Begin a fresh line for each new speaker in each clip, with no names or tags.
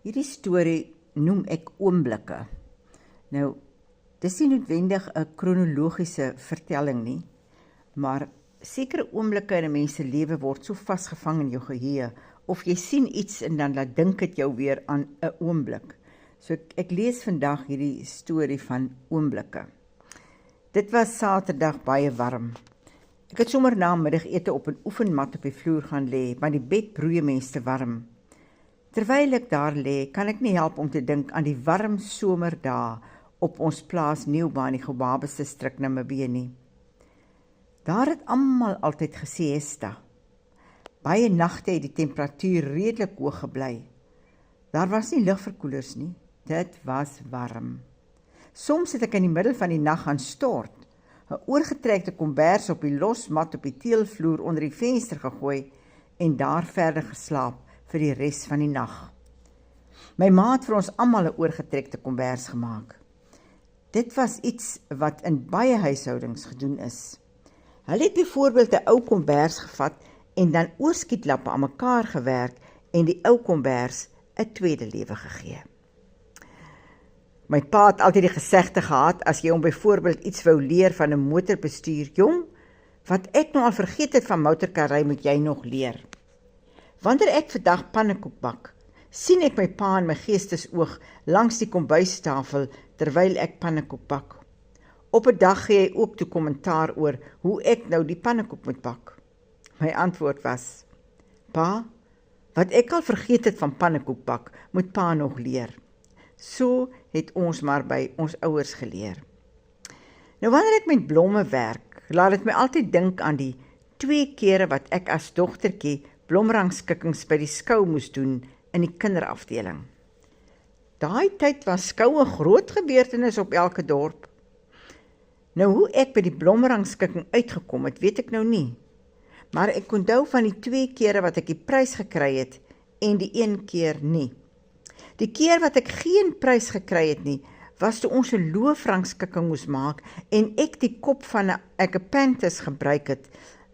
Hierdie storie noem ek oomblikke. Nou, dis nie noodwendig 'n kronologiese vertelling nie, maar sekere oomblikke in 'n mens se lewe word so vasgevang in jou geheue, of jy sien iets en dan laat dink dit jou weer aan 'n oomblik. So ek lees vandag hierdie storie van oomblikke. Dit was Saterdag baie warm. Ek het sommer na middagete op 'n oefenmat op die vloer gaan lê, maar die bed broeie mens te warm. Terwyl ek daar lê, kan ek nie help om te dink aan die warm somerdae op ons plaas Nieuwbaan in die Gobabis distrik Namibië nie. Daar het almal altyd gesiesta. Baie nagte het die temperatuur redelik hoog gebly. Daar was nie ligverkoelers nie, dit was warm. Soms het ek in die middel van die nag gaan stort, 'n oorgetrekte kombers op die losmat op die teelvloer onder die venster gegooi en daar verder geslaap vir die res van die nag. My ma het vir ons almal 'n oorgetrekte kombers gemaak. Dit was iets wat in baie huishoudings gedoen is. Hulle het byvoorbeeld 'n ou kombers gevat en dan oorskietlappe aan mekaar gewerk en die ou kombers 'n tweede lewe gegee. My pa het altyd die gesegde gehad, as jy hom byvoorbeeld iets wou leer van 'n motorbestuur, jong, wat ek nou al vergeet het van motorkarry moet jy nog leer. Wanneer ek vandag pannekoek bak, sien ek my pa in my geestesoog langs die kombuistafel terwyl ek pannekoek bak. Op 'n dag gee hy ook toe kommentaar oor hoe ek nou die pannekoek moet bak. My antwoord was: Pa, wat ek al vergeet het van pannekoek bak, moet pa nog leer. So het ons maar by ons ouers geleer. Nou wanneer ek met blomme werk, laat dit my altyd dink aan die 2 kere wat ek as dogtertjie blomrangskikkings by die skou moes doen in die kinderafdeling. Daai tyd was skoue groot gebeurtenis op elke dorp. Nou hoe ek by die blomrangskikking uitgekom het, weet ek nou nie. Maar ek onthou van die 2 kere wat ek die prys gekry het en die 1 keer nie. Die keer wat ek geen prys gekry het nie, was toe ons 'n loofrangskikking moes maak en ek die kop van 'n agapanthus gebruik het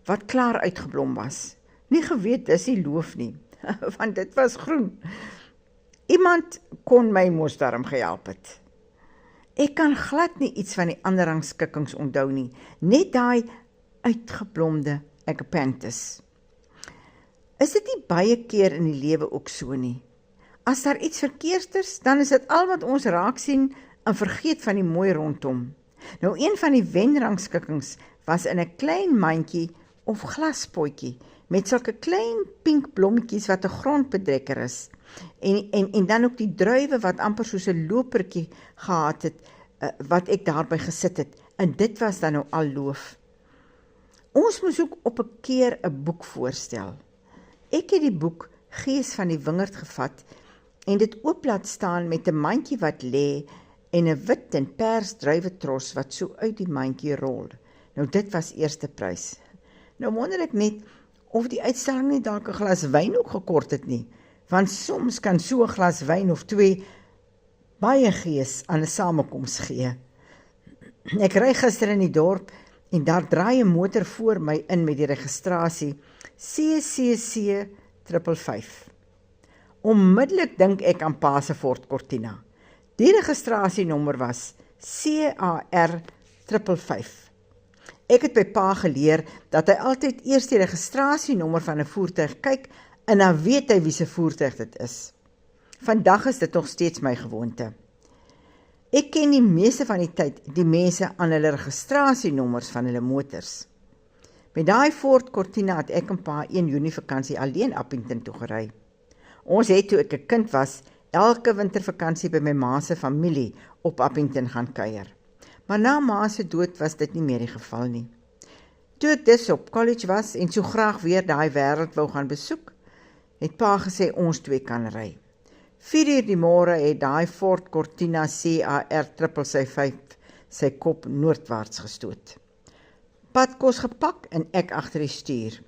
wat klaar uitgeblom was. Nie geweet dis nie loof nie, want dit was groen. Iemand kon my mos daarom gehelp het. Ek kan glad nie iets van die ander rangskikkings onthou nie, net daai uitgeblomde agapanthus. Is dit nie baie keer in die lewe ook so nie? As daar iets verkeerd is, dan is dit al wat ons raak sien en vergeet van die mooi rondom. Nou een van die wenrangskikkings was in 'n klein mandjie of glaspotjie met sulke klein pink blommetjies wat 'n grondbedrekker is. En dan ook die druiwe wat amper soos 'n lopertjie gehad het, wat ek daarby gesit het. En dit was dan nou al loof. Ons moes ook op 'n keer 'n boek voorstel. Ek het die boek Gees van die Wingerd gevat en dit oop laat staan met 'n mandjie wat lê en 'n wit en pers druiwetros wat so uit die mandjie rol. Nou dit was eerste prys. Nou wonder ek net of die uitstalling nie dalk 'n glas wyn ook gekort het nie, want soms kan so 'n glas wyn of 2 baie gees aan 'n samekoms gee. Ek ry gister in die dorp en daar draai 'n motor voor my in met die registrasie CCC 555. Onmiddellik dink ek aan pa se Ford Cortina. Die registrasienommer was CAR 555. Ek het by pa geleer dat hy altyd eers die registrasienommer van 'n voertuig kyk en dan weet hy wie se voertuig dit is. Vandag is dit nog steeds my gewoonte. Ek ken die meeste van die tyd die mense aan hulle registrasienommers van hulle motors. Met daai Ford Cortina het ek en pa 1 Junie vakansie alleen Appington toe gery. Ons het toe ek 'n kind was, elke wintervakansie by my ma se familie op Appington gaan kuier. Maar na ma se dood was dit nie meer die geval nie. Toe ek dus op college was en so graag weer daai wêreld wou gaan besoek, het pa gesê ons 2 kan ry. 4 uur die môre het daai Ford Cortina CAR 555 sy kop noordwaarts gestoot. Padkos gepak en ek agter die stuur.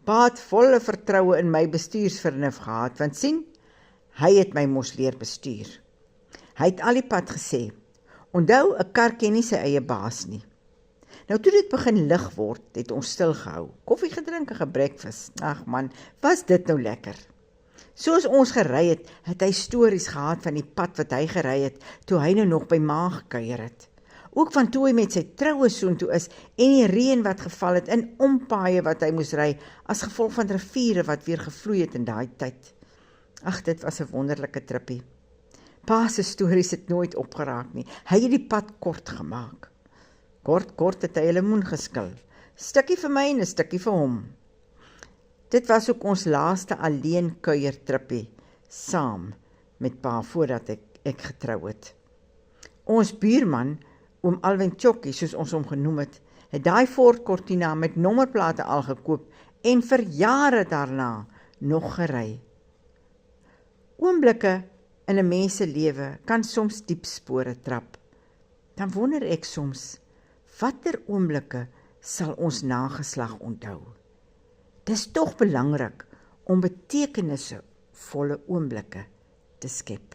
Pa het volle vertroue in my bestuursvernuf gehad, want sien, hy het my mos leer bestuur. Hy het al die pad gesê, onthou, 'n kar ken nie sy eie baas nie. Nou toe dit begin lig word, het ons stil gehou, koffie gedrink en gebreakfast. Ag man, was dit nou lekker. Soos ons gery het hy stories gehad van die pad wat hy gery het, toe hy nou nog by ma gekuier het. Ook van toe hy met sy troue soontoe is, en die reën wat geval het, en ompaaie wat hy moes ry, as gevolg van riviere wat weer gevloei het in daai tyd. Ag, dit was 'n wonderlike trippie. Pa se stories het nooit opgeraak nie. Hy het die pad kort gemaak. Kort het hy 'n lemoen geskil. Stukkie vir my en 'n stukkie vir hom. Dit was ook ons laaste alleen kuiertrippie, saam met pa, voordat ek getrou het. Ons buurman, oom Alwin Chokkie, soos ons hom genoem het daai Ford Cortina met nommerplate al gekoop, en vir jare daarna nog gery. Oomblikke in 'n mens se lewe kan soms diep spore trap. Dan wonder ek soms, watter oomblikke sal ons nageslag onthou? Dis tog belangrik om betekenisvolle oomblikke te skep.